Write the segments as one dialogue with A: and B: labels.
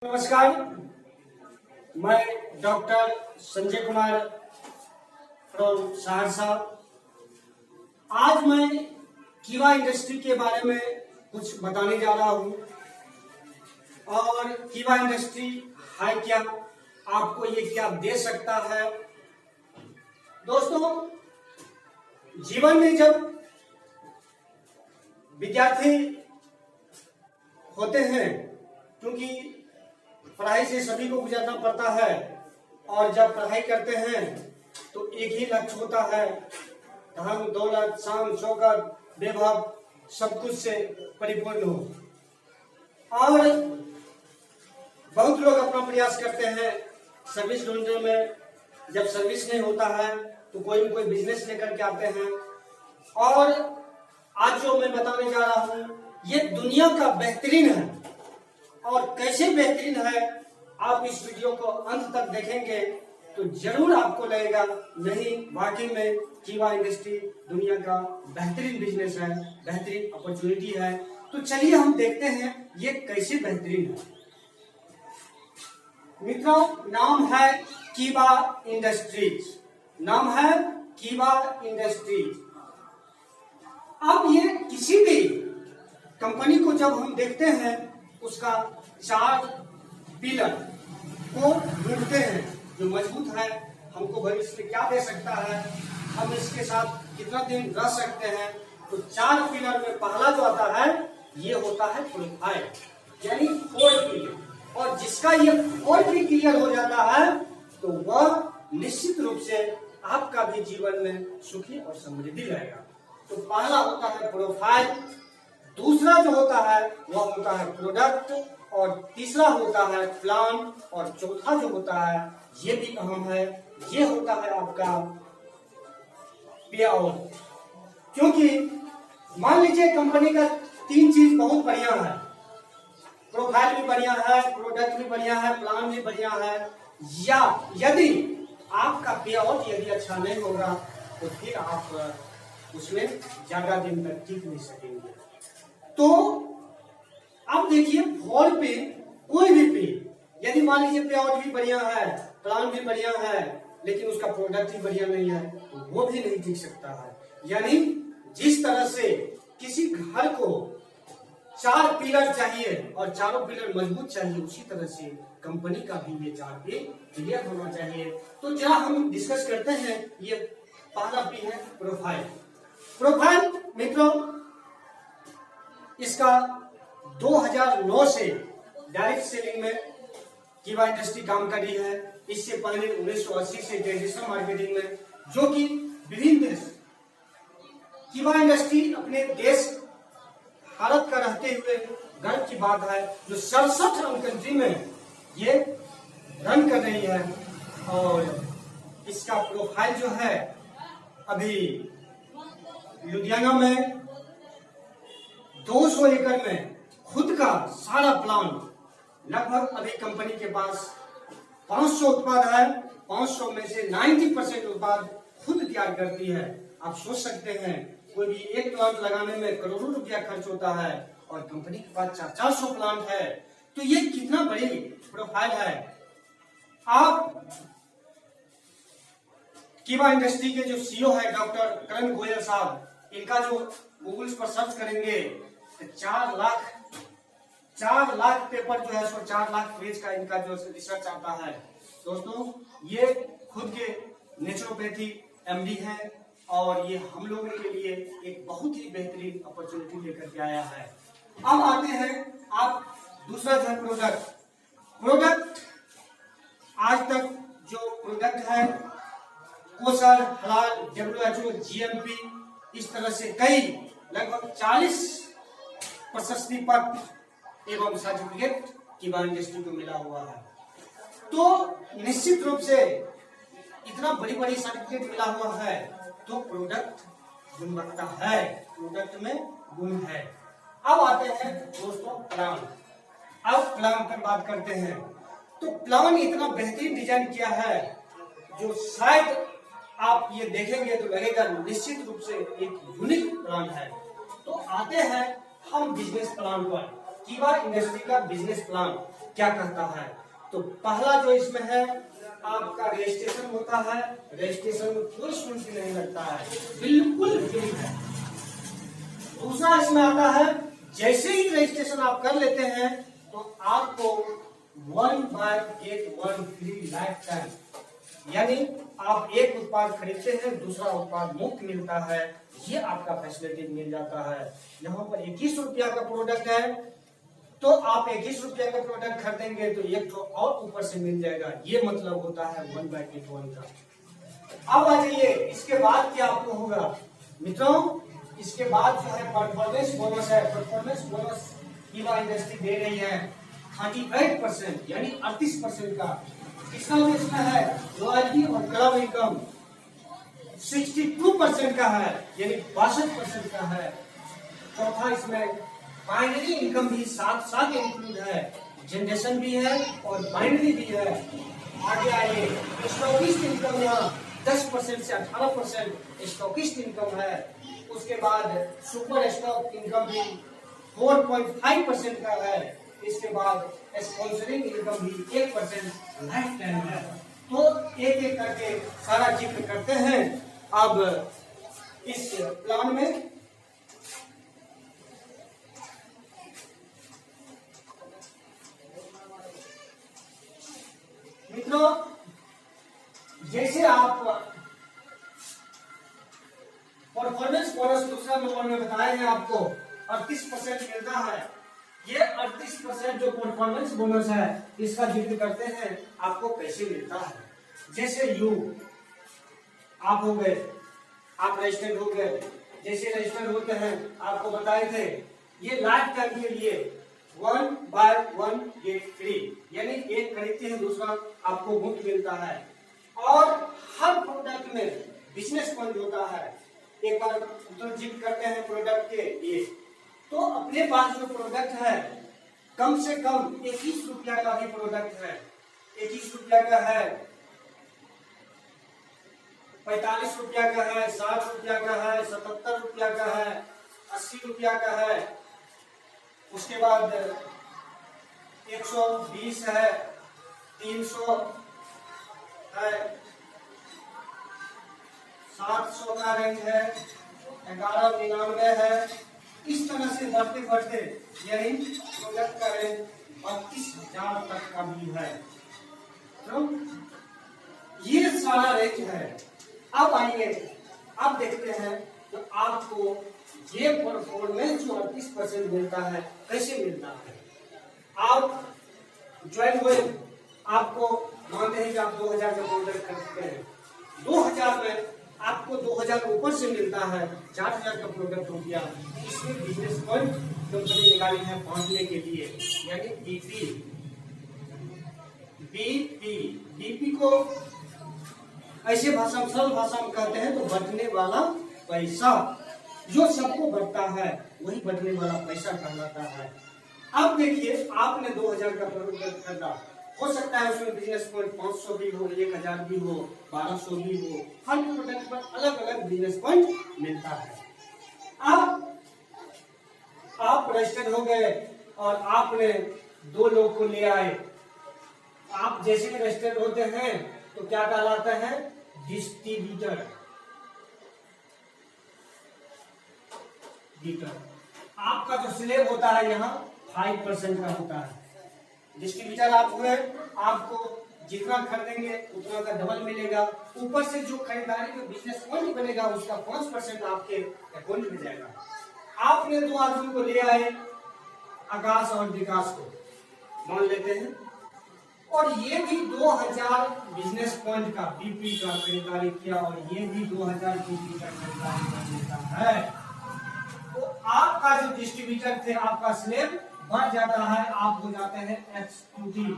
A: नमस्कार, मैं doctor Sanjay Kumar from Saharsa. आज मैं कीवा इंडस्ट्री के बारे में कुछ बताने जा रहा हूँ। और कीवा इंडस्ट्री है क्या, आपको ये क्या दे सकता है। दोस्तों, जीवन में जब विद्यार्थी होते हैं, क्योंकि पढ़ाई से सभी को गुजरना पड़ता है, और जब पढ़ाई करते हैं तो एक ही लक्ष्य होता है, धन दौलत शान शौकत वैभव सब कुछ से परिपूर्ण हो। और बहुत लोग अपना प्रयास करते हैं सर्विस ढूंढने में। जब सर्विस नहीं होता है तो कोई न कोई बिजनेस लेकर के आते हैं। और आज जो मैं बताने जा रहा हूँ ये दुनिया का बेहतरीन है। और कैसे बेहतरीन है, आप इस वीडियो को अंत तक देखेंगे तो जरूर आपको लगेगा नहीं, वाकई में कीवा इंडस्ट्री दुनिया का बेहतरीन बिजनेस है, बेहतरीन अपॉर्चुनिटी है। तो चलिए हम देखते हैं ये कैसे बेहतरीन है। मित्रों, नाम है कीवा इंडस्ट्रीज, नाम है कीवा इंडस्ट्रीज। अब ये किसी भी कंपनी को जब हम देखते हैं उसका 4 पिलर को ढूंढते हैं जो मजबूत है, हमको भविष्य में क्या दे सकता है, हम इसके साथ कितना दिन रह सकते हैं। तो 4 पिलर में पहला जो आता है ये होता है प्रोफाइल, यानी 4 पिलर। और जिसका ये 4 भी क्लियर हो जाता है तो वह निश्चित रूप से आपका भी जीवन में सुखी और समृद्धि रहेगा। तो पहला होता है प्रोफाइल, दूसरा जो होता है वह होता है प्रोडक्ट, और तीसरा होता है प्लान, और चौथा जो होता है ये भी अहम है, ये होता है आपका पे आउट। क्योंकि मान लीजिए कंपनी का 3 चीज बहुत बढ़िया है, प्रोफाइल भी बढ़िया है, प्रोडक्ट भी बढ़िया है, प्लान भी बढ़िया है, या यदि आपका पे आउट यदि अच्छा नहीं होगा तो फिर आप उसमें ज्यादा दिन तक टिक नहीं सकेंगे। तो अब देखिए 4 पे कोई भी पे, यदि मान लीजिए पे आउट भी बढ़िया है, प्लान भी बढ़िया है, लेकिन उसका प्रोडक्ट ही बढ़िया नहीं है तो वो भी नहीं टिक सकता है। यानी जिस तरह से किसी घर को 4 पिलर चाहिए और चारों पिलर मजबूत चाहिए, उसी तरह से कंपनी का भी ये 4 पे क्लियर होना चाहिए। तो जरा हम डिस्कस करते हैं। ये पहला पी है प्रोफाइल। प्रोफाइल मित्रों, इसका 2009 से डायरेक्ट सेलिंग में कीवा इंडस्ट्री काम कर रही है। इससे पहले 1980 से ट्रेडिशनल मार्केटिंग में, जो कि विभिन्न देश, कीवा इंडस्ट्री अपने देश भारत का रहते हुए गर्व की बात है, जो 67 रन कंट्री में ये रन कर रही है। और इसका प्रोफाइल जो है अभी लुधियाना में 200 एकड़ में खुद का सारा प्लान, लगभग अभी कंपनी के पास 500 उत्पाद है, 500 में से 90% उत्पाद खुद तैयार करती है। आप सोच सकते हैं कोई भी एक प्लांट लगाने में करोड़ों रुपया खर्च होता है, और कंपनी के पास 400 प्लांट है, तो ये कितना बड़ी प्रोफाइल है। आप कीवा इंडस्ट्री के जो सीईओ है डॉक्टर करण गोयल साहब, इनका जो गूगल पर सर्च करेंगे 4 लाख पेपर जो है, सो 4 लाख पेज का इनका जो रिसर्च आता है। दोस्तों, ये खुद के नेचुरोपैथी एमडी है, और ये हम लोगों के लिए एक बहुत ही बेहतरीन अपॉर्चुनिटी लेकर के आया है। अब आते हैं आप दूसरा जो है प्रोडक्ट। आज तक जो प्रोडक्ट है कोसर, हलाल, WHO, GMP, इस तरह से कई लगभग 40 प्रशस्ति पत्र एवं सर्टिफिकेट कीवा इंडस्ट्री को मिला हुआ है। तो निश्चित रूप से इतना बड़ी सर्टिफिकेट मिला हुआ है तो प्रोडक्ट गुणवत्ता है, प्रोडक्ट में गुण है। अब आते हैं दोस्तों प्लान। अब प्लान पर बात करते हैं। तो प्लान इतना बेहतरीन डिजाइन किया है जो शायद आप ये देखेंगे तो लगेगा निश्चित रूप से एक यूनिक प्लान है। तो आते हैं हम बिजनेस प्लान पर, कीवा इंडस्ट्री का बिजनेस प्लान। क्या कहता है। तो पहला जो इसमें है आपका रजिस्ट्रेशन होता है, रजिस्ट्रेशन में कोई शुल्क नहीं लगता है, बिल्कुल फ्री है। दूसरा इसमें आता है जैसे ही रजिस्ट्रेशन आप कर लेते हैं तो आपको 1 buy get 1 free life time, यानी आप एक उत्पाद खरीदते हैं दूसरा उत्पाद मुफ्त मिलता है, ये आपका फैसिलिटी मिल जाता है। यहाँ पर 21 रुपया का प्रोडक्ट है तो आप 21 रुपया का प्रोडक्ट खरीदेंगे तो एक तो और ऊपर से मिल जाएगा, ये मतलब होता है 1 बाय गेट 1 का। अब आ जाइए इसके बाद क्या आपको होगा मित्रों, इसके बाद जो है परफॉर्मेंस बोनस है। परफॉर्मेंस बोनस कीबा इंडस्ट्री दे रही है 38% यानी 38% का। इसका इसमें है रॉयल्टी और क्लब इनकम 62% का है यानी 62% का है। चौथा इसमें बाइनरी इनकम भी साथ साथ इंक्लूड है, जनरेशन भी है और बाइनरी भी है। आगे आइए स्टॉकिस्ट इनकम यहाँ 10% से 18% स्टॉकिस्ट इनकम है। उसके बाद सुपर स्टॉक इनकम भी 4.5% का है। इसके बाद स्पॉन्सरिंग इनकम भी 1% लाइफ टाइम है। तो एक एक करके सारा जिक्र करते हैं अब इस प्लान में। मित्रों जैसे आप परफॉर्मेंस बोनस दूसरा नंबर में बताए हैं आपको 38% मिलता है। ये 38% जो परफॉर्मेंस बोनस है इसका जिक्र करते हैं आपको कैसे मिलता है। जैसे आप हो गए, आप रजिस्टर्ड हो गए, जैसे रजिस्टर्ड होते हैं आपको बताए थे ये लाइफ टाइम के लिए 1 बाय 1 गेट फ्री, यानी एक खरीदते हैं दूसरा आपको मुफ्त मिलता है। और हर प्रोडक्ट में बिजनेस पॉइंट होता है। एक बार तो जिक्र करते हैं प्रोडक्ट के लिए, तो अपने पास जो प्रोडक्ट है कम से कम 21 रुपया का भी प्रोडक्ट है, 21 रुपया का है, 45 रुपया का है, 60 रुपया का है, 77 रुपया का है, 80 रुपया का है। उसके बाद 120 है, 300 है, 700 का रेंज है, 1199 है। इस तरह से बढ़ते बढ़ते यही प्रोडक्ट का रेंज 32,000 तक का भी है। तो ये सारा रेंज है। अब आइए अब देखते हैं तो आपको ये परफॉर्मेंस जो 38% मिलता है कैसे मिलता है। आप ज्वाइन हुए, आपको मानते हैं कि आप 2000 का प्रोडक्ट खरीदते हैं, 2000 में आपको 2000 ऊपर से मिलता है, 4000 का प्रोडक्ट हो गया। इसमें बिजनेस पॉइंट कंपनी निकाली है बांटने के लिए, यानी बीपी को ऐसे भाषा सरल भाषा में कहते हैं तो बटने वाला पैसा, जो सबको बढ़ता है वही बढ़ने वाला पैसा कहलाता है। अब देखिए आपने 2000 का प्रोडक्ट खरीदा, हो सकता है उसमें बिजनेस पॉइंट 500 भी हो, 1000 भी हो, 1200 भी हो, हर प्रोडक्ट पर अलग अलग बिजनेस पॉइंट मिलता है। अब आप रजिस्टर्ड हो गए और आपने 2 लोग को ले आए। आप जैसे ही रजिस्टर्ड होते हैं तो क्या कहलाता है, डिस्ट्रीब्यूटर। आपका जो स्लेब होता है यहाँ 5% का होता है। डिस्ट्रीब्यूटर आप हुए, आपको जितना खरीदेंगे उतना का डबल मिलेगा। ऊपर से जो खरीदारी में बिजनेस पॉइंट बनेगा उसका 5% आपके अकाउंट में जाएगा। आपने 2 आदमी को ले आए, आकाश और विकास को मान लेते हैं, और ये भी 2000 बिजनेस पॉइंट का बीपी का खरीदारी किया और ये भी 2000 बीपी का खरीदारी कर लेता है। तो आपका जो डिस्ट्रीब्यूटर थे आपका स्लेब बढ़ जाता है, आप हो जाते हैं एक्सक्लूसिव।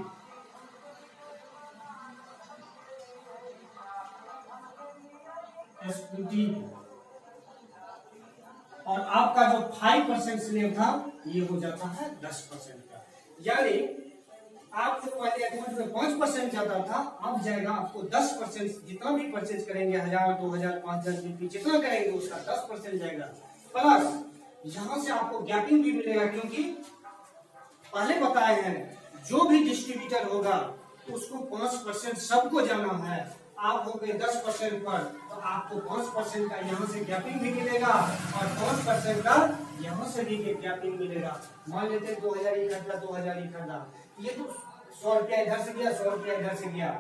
A: और आपका जो 5% स्लेब था ये हो जाता है 10% का। यानी आपको पहले अकाउंट में 5% जाता था, अब जाएगा आपको 10%। जितना भी परचेज करेंगे 1000, 2000, 5000 बीपी जितना करेंगे उसका 10% जाएगा। प्लस यहाँ से आपको गैपिंग भी मिलेगा, क्योंकि पहले बताए हैं जो भी डिस्ट्रीब्यूटर होगा उसको 5% सबको जाना है। आप हो गए 10% पर, तो आपको 5% का यहाँ से गैपिंग भी मिलेगा और 5% का यहाँ से भी गैपिंग मिलेगा। मान लेते हैं 2000 ही खरीदा, 2000 ही खरीदा, ये तो 100 रुपया इधर से गया, 100 रुपया इधर से गया।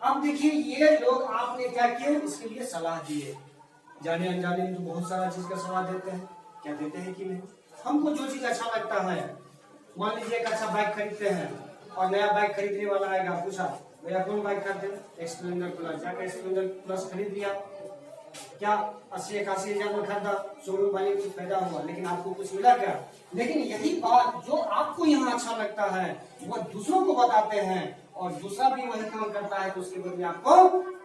A: अब देखिए ये लोग आपने क्या किया, इसके लिए सलाह दिए, जाने अनजाने में तो बहुत सारा चीज का सलाह देते हैं, क्या देते हैं कि नहीं। हमको जो चीज अच्छा लगता है, मान लीजिए एक अच्छा बाइक खरीदते हैं और नया बाइक खरीदने वाला आएगा, पूछा भैया कौन बाइक खरीदते, स्प्लेंडर प्लस, जाकर स्प्लेंडर प्लस खरीद लिया, क्या 80-81 हजार में खरीदा, शोरूम वाले कुछ फायदा हुआ, लेकिन आपको कुछ मिला क्या। लेकिन यही बात जो आपको यहाँ अच्छा लगता है वो दूसरों को बताते हैं और दूसरा भी वही काम करता है, तो उसके बदले आपको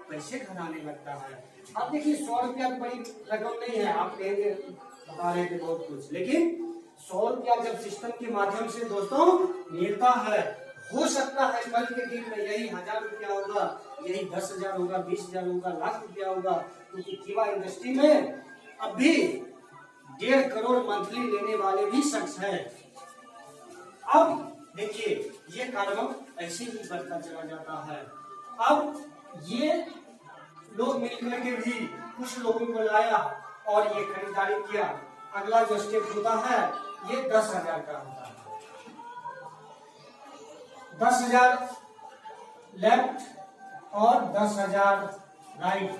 A: पैसे घटाने लगता है। अब देखिए 100 रुपया बड़ी रकम नहीं है, आप कहेंगे बता रहे थे बहुत कुछ, लेकिन 100 रुपया जब सिस्टम के माध्यम से दोस्तों मिलता है, हो सकता है कल के दिन में यही 1000 रुपया होगा, यही 10,000 होगा, 20,000 होगा, लाख रुपया होगा, क्योंकि कीवा इंडस्ट्री में अभी 1.5 करोड़ मंथली लेने वाले भी शख्स हैं। अब देखिए ये कारवा ऐसे ही बढ़ता चला जाता है। अब ये लोग मिलकर के भी कुछ लोगों को लाया और ये खरीदारी किया। अगला जो स्टेप होता है ये 10,000 का होता है, 10,000 लेफ्ट और 10,000 राइट।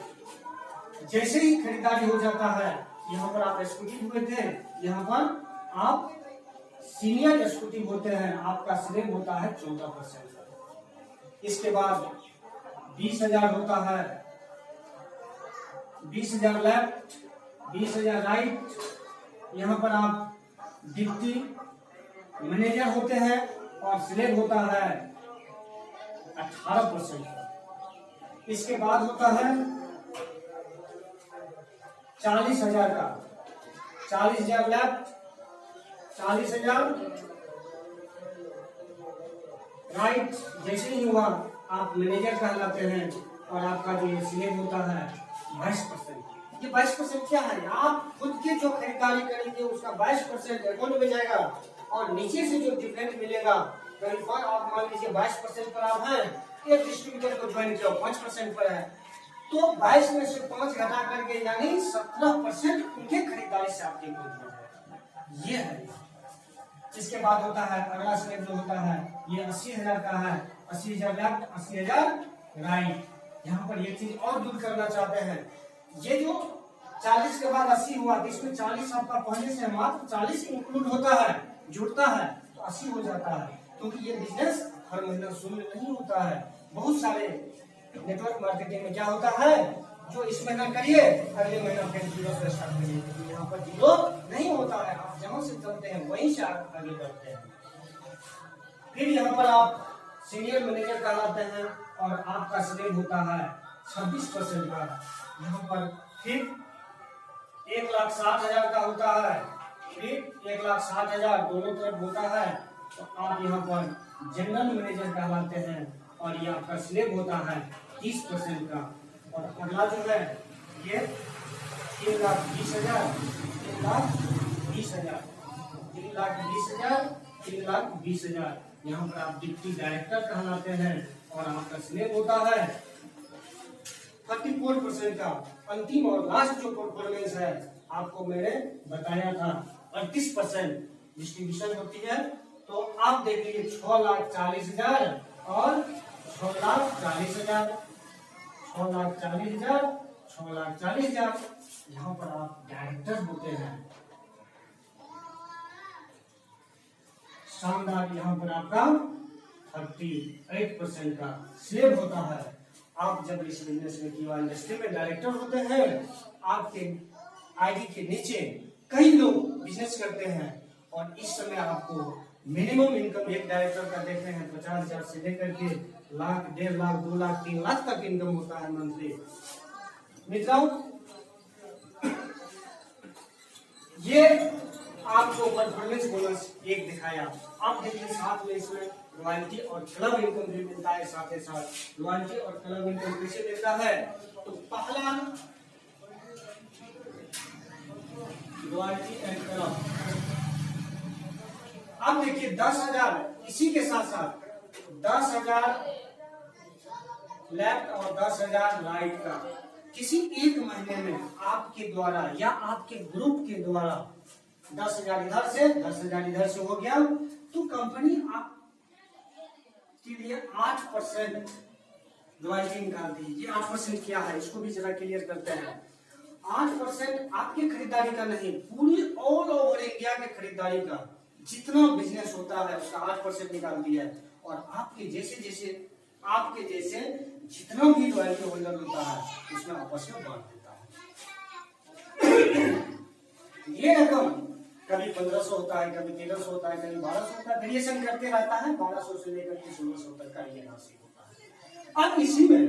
A: जैसे ही खरीदारी हो जाता है, यहाँ पर आप एक्जीक्यूटिव होते हैं, यहाँ पर आप सीनियर एक्जीक्यूटिव होते हैं, आपका स्लैब होता है 14%। इसके बाद 20,000 होता है, 20,000 लेफ्ट, 20,000 राइट। यहाँ पर आप डिप्टी मैनेजर होते हैं और स्लैब होता है 18%। इसके बाद होता है 40,000 का, 40,000 लेफ्ट, 40,000 राइट। जैसे ही हुआ आप मैनेजर कहलाते हैं और आपका जो स्लैब होता है 22%। ये 22% क्या है, आप खुद के जो खरीदारी करेंगे उसका 22% अकाउंट में जाएगा और नीचे से जो डिफरेंट मिलेगा, कहीं पर आप मान लीजिए 22% पर आप हैं, एक डिस्ट्रीब्यूटर को ज्वाइन किया 5% पर है, तो 22 में से 5 घटा करके यानी 17% उनके खरीदारी से आपके मिल ये है। इसके बाद होता है अगला स्लैब जो होता है ये 80,000 का है, 80,000 लेफ्ट, 80,000 राइट। यहाँ पर ये चीज और दूर करना चाहते हैं, ये जो 40 के बाद 80 हुआ, तो इसमें 40 आपका पहले से मात्र 40 इंक्लूड होता है, जुड़ता है तो 80 हो जाता है, क्योंकि ये बिजनेस हर महीना शून्य नहीं होता है। बहुत सारे नेटवर्क मार्केटिंग में क्या होता है, जो इस महीना करिए अगले महीना फिर 0 से स्टार्ट करिए, लेकिन यहाँ पर 0 नहीं होता है, आप जहाँ से चलते हैं वहीं से आगे बढ़ते हैं। फिर यहाँ पर आप सीनियर मैनेजर कहलाते हैं और आपका स्लैब होता है 26% का। यहाँ पर फिर 1,60,000 का होता है, फिर 1,60,000 दोनों तरफ होता है, तो आप यहाँ पर जनरल मैनेजर कहलाते हैं और ये आपका स्लैब होता है 30% का। और अगला जो है ये 3,20,000, 3,20,000, 3,20,000, 3,20,000। यहाँ पर आप डिप्टी डायरेक्टर कहलाते हैं और आपका स्लैब होता है 34% का। अंतिम और लास्ट जो परफॉर्मेंस है आपको मैंने बताया था 38% डिस्ट्रीब्यूशन होती है, तो आप देख लीजिए 6,40,000 और 6,40,000, 6,40,000, 6,40,000। यहाँ पर आप डायरेक्टर होते हैं। शानदार, यहाँ पर आपका 38% का स्लैब होता है। आप जब इस बिजनेस में कीवा इंडस्ट्री में डायरेक्टर होते हैं, आपके आईडी के नीचे कई लोग बिजनेस करते हैं और इस समय आपको मिनिमम इनकम एक डायरेक्टर का देखते हैं 50,000 से लेकर के लाख, 1.5 लाख, 2 लाख, 3 लाख तक इनकम होता है मंथली। मित्रों, ये आपको परफॉर्मेंस बोनस एक दिखाया। आप देखिए साथ में इसमें रॉयल्टी और क्लब इनकम भी मिलता है, साथ ही साथ रॉयल्टी और क्लब इनकम कैसे मिलता है, तो पहला रॉयल्टी एंड क्लब, अब देखिए 10,000 इसी के साथ साथ 10,000 लेफ्ट और 10,000 राइट का किसी एक महीने में आपके द्वारा या आपके ग्रुप के द्वारा 10,000 इधर से 10,000 इधर से हो गया, तो कंपनी आप के लिए 8% रॉयल्टी निकालती है। ये 8% क्या है, इसको भी जरा क्लियर करते हैं। 8% आपकी खरीदारी का नहीं, पूरी ऑल ओवर इंडिया के खरीदारी का जितना बिजनेस होता है उसका 8% निकालती है। और आपके जैसे जितना भी रॉयल्टी होल्डर होता है उसमें आपस में बांट देता है। ये रकम कभी 1,500 होता है, कभी 1,300 होता है, कभी 1,200 होता है, वेरिएशन करते रहता है। 1,200 से लेकर के 1,600 तक का ये राशि होता है। अब इसी में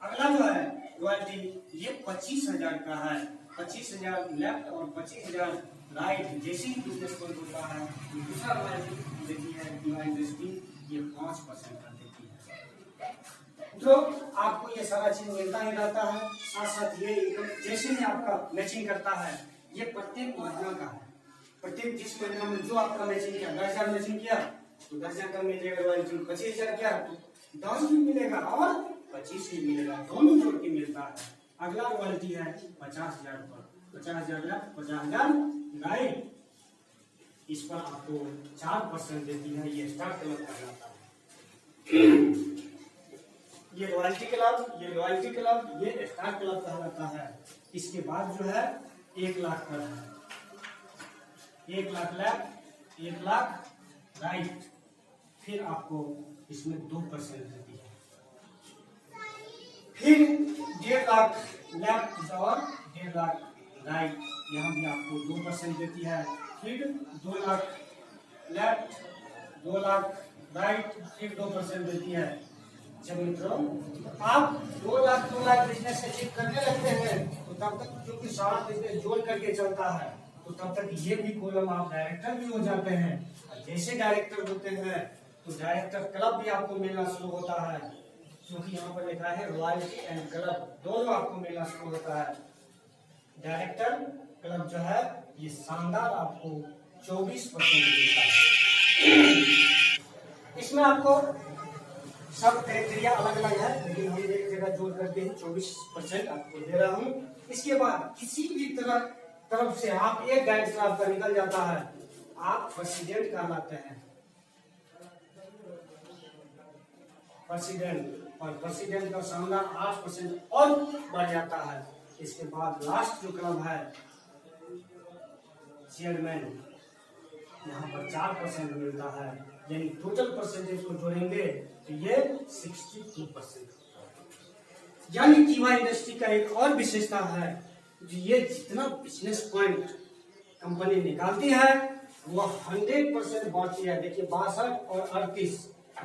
A: अगला जो है रॉयल्टी, ये 25,000 का है। 25,000 लेफ्ट और 25,000 राइट जैसे ही बिजनेस कोड होता है दूसरा रॉयल्टी देती है कीवा इंडस्ट्री, ये 5% का देती है। तो आपको ये सारा चीज मिलता ही रहता है। साथ साथ ये जैसे ही आपका मैचिंग करता है, ये प्रत्येक महीना का है। प्रत्येक जिस महीना में जो आपका मैचिंग किया, 10,000 मैचिंग किया तो 10,000 का मिलेगा रॉयल्टी, 25,000 किया तो 10 भी मिलेगा और 25 भी मिलेगा, दोनों जोड़ के मिलता है। अगला रॉयल्टी है 50,000 पर, 50,000 लेफ्ट 50,000 राइट, इस पर आपको 4% देती है। ये स्टार क्लब कहलाता है। ये रॉयल्टी क्लब, ये स्टार क्लब कहलाता है। इसके बाद जो है 1 लाख पर है, 1 लाख लेफ्ट 1 लाख राइट, फिर आपको इसमें 2% देती है। फिर 1.5 लाख लेफ्ट और 1.5 लाख राइट, यहाँ भी आपको 2% देती है। फिर 2 लाख लेफ्ट 2 लाख राइट, फिर 2% देती है। जब मित्रों आप 2 लाख बिजनेस अचीव करने लगते हैं तो तब तक क्योंकि सारा बिजनेस जोड़ करके चलता है, तो तब तक ये भी कॉलम आप डायरेक्टर भी हो जाते हैं। जैसे डायरेक्टर होते हैं तो डायरेक्टर क्लब भी आपको मिलना शुरू होता है, क्योंकि यहाँ पर लिखा है रॉयल्टी एंड क्लब, दोनों आपको मिलना शुरू होता है। डायरेक्टर क्लब जो है ये शानदार आपको 24% देता है। इसमें आपको सब क्राइटेरिया अलग अलग है, लेकिन हम एक जगह जोड़ करके ही 24% आपको दे रहा हूँ। इसके बाद किसी भी तरफ से आप एक गाइड से आपका निकल जाता है, आप प्रेसिडेंट कहलाते हैं। प्रेसिडेंट का शानदार 8% और बढ़ जाता है। इसके बाद लास्ट जो क्लब है चेयरमैन, यहाँ पर 4% मिलता है, यानी टोटल परसेंटेज को जोड़ेंगे तो ये 62%। यानी कीवा इंडस्ट्री का एक और विशेषता है, ये जितना बिजनेस पॉइंट कंपनी निकालती है वो 100% बांटती है। देखिए 62 और 38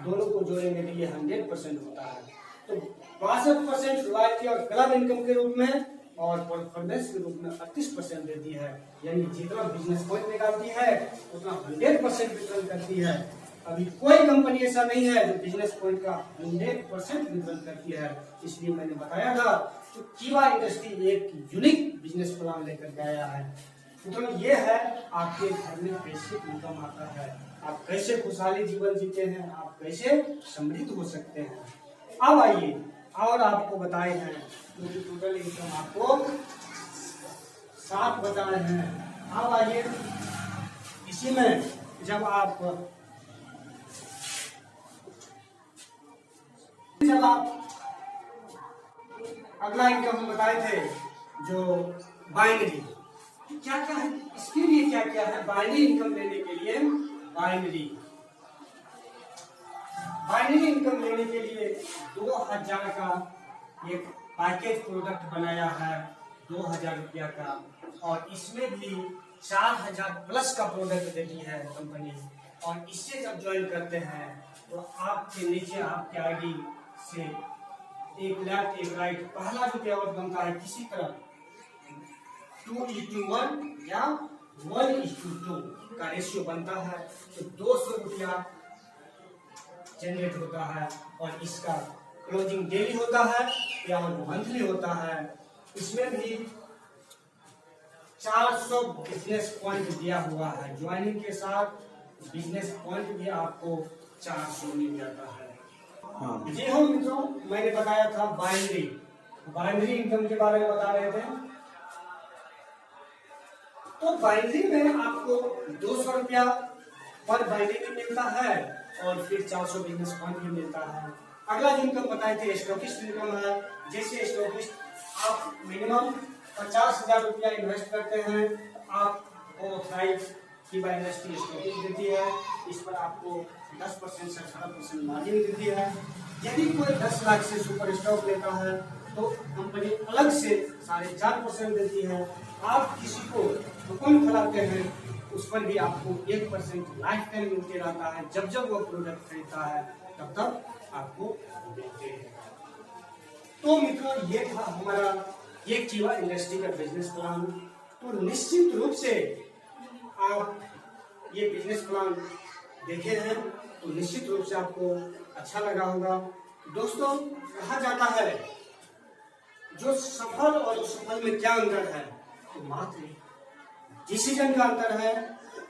A: दोनों को जोड़ेंगे तो ये 100% होता है। तो 62% रॉयल्टी और क्लब इनकम के रूप में और परफॉर्मेंस के रूप में 38% देती है। यानी जितना बिजनेस पॉइंट निकालती है उतना 100% वितरण करती है। अभी कोई कंपनी ऐसा नहीं है जो बिजनेस पॉइंट का 100% वितरण करती है। इसलिए मैंने बताया था कि कीवा इंडस्ट्री एक यूनिक बिजनेस प्लान लेकर के आया है। तो ये है आपके घर में कैसे इनकम आता है, आप कैसे खुशहाली जीवन जीते हैं, आप कैसे समृद्ध हो सकते हैं। अब आइए और आपको बताए हैं क्योंकि टोटल इनकम आपको 7 बताए हैं। अब आइए इसी में जब आप अगला इनकम हम बताए थे जो बाइनरी, क्या क्या है इसके लिए, क्या क्या है बाइनरी इनकम लेने के लिए। बाइनरी इनकम लेने के लिए 2,000 का एक पैकेज प्रोडक्ट बनाया है, 2,000 रुपया का, और इसमें भी 4,000 प्लस का प्रोडक्ट देती है कंपनी। और इससे जब ज्वाइन करते हैं तो आपके नीचे आपके आईडी से 1 लेफ्ट 1 राइट, पहला जो पेआउट बनता है किसी तरह 2:1 या 1:2 का रेशियो बनता है, तो 200 रुपया जनरेट होता है। और इसका क्लोजिंग डेली होता है या मंथली होता है। इसमें भी 400 बिजनेस पॉइंट दिया हुआ है। ज्वाइनिंग के साथ बिजनेस पॉइंट भी आपको 400 मिल जाता है।
B: हाँ
A: जी हाँ मित्रों, मैंने बताया था बाइनरी इनकम के बारे में बता रहे थे। तो बाइनरी में आपको 200 रुपया पर बाइनरी भी मिलता है और फिर 400 बिजनेस पॉइंट भी मिलता है। अगला जो इनकम बताए थे स्टॉकिस्ट इनकम है। जैसे स्टॉकिस्ट आप मिनिमम 50,000 रुपया इन्वेस्ट करते हैं, आपको ऑथराइज कीबा इंडस्ट्री स्टॉकिस्ट देती है। इस पर आपको 10% से 18% मार्जिन देती है। यदि कोई 10 लाख से सुपर स्टॉक लेता है तो कंपनी अलग से 4.5% देती है। आप किसी को दुकान खिलाते हैं उस पर भी आपको 1% लाइफ टाइम मिलते रहता है। जब जब वो प्रोडक्ट खरीदता है तब तक आपको मिलते हैं। तो मित्रों, ये था हमारा ये कीबा इंडस्ट्री का बिजनेस प्लान। तो निश्चित रूप से आप ये बिजनेस प्लान देखे हैं तो निश्चित रूप से आपको अच्छा लगा होगा। दोस्तों, कहा जाता है जो सफल और असफल में क्या अंतर है, तो मात्र डिसीजन का अंतर है।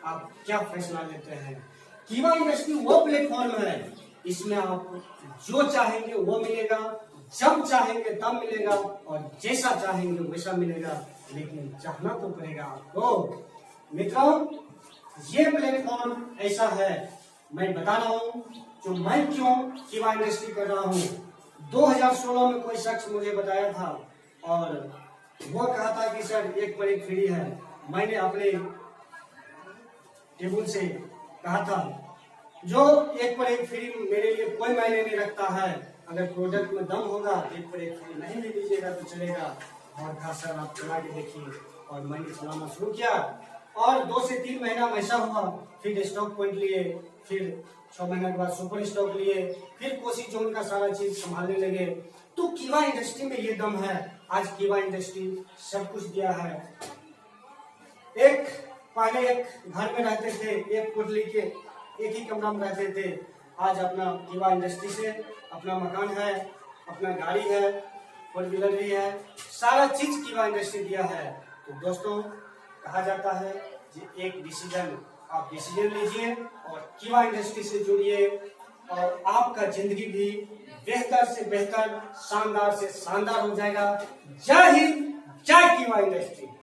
A: आप क्या फैसला लेते हैं। कीबा इंडस्ट्री वो प्लेटफॉर्म है, इसमें आप जो चाहेंगे वो मिलेगा, जब चाहेंगे तब मिलेगा और जैसा चाहेंगे वैसा मिलेगा, लेकिन चाहना तो पड़ेगा आपको। मित्रों, ये प्लेटफॉर्म ऐसा है, मैं बता रहा हूँ जो मैं क्यों कीबा इंडस्ट्री कर रहा हूँ। 2016 में कोई शख्स मुझे बताया था और वो कहा था कि सर एक पर एक फ्री है। मैंने अपने टेबल से कहा था जो एक पर एक फ्री मेरे लिए कोई मायने नहीं रखता है। अगर प्रोडक्ट में दम होगा एक पर एक फ्री नहीं ले लीजिएगा तो चलेगा। और कहा सर आप चला के देखिए। और मैंने चलाना शुरू किया और 2 से 3 महीना ऐसा हुआ, फिर स्टॉक पॉइंट लिए, फिर 6 महीने के बाद सुपर स्टॉक लिए, फिर कोशिश जोन का सारा चीज संभालने लगे। तो कीबा इंडस्ट्री में ये दम है। आज कीबा इंडस्ट्री सब कुछ दिया है। पहले एक घर में रहते थे, एक कोठली के एक ही कमरा में रहते थे। आज अपना कीबा इंडस्ट्री से अपना मकान है, अपना गाड़ी है, 4 व्हीलर भी है, सारा चीज कीबा इंडस्ट्री दिया है। तो दोस्तों, कहा जाता है कि एक डिसीजन आप डिसीजन लीजिए और कीबा इंडस्ट्री से जुड़िए और आपका जिंदगी भी बेहतर से बेहतर, शानदार से शानदार हो जाएगा। जय हिंद, जय कीबा इंडस्ट्री।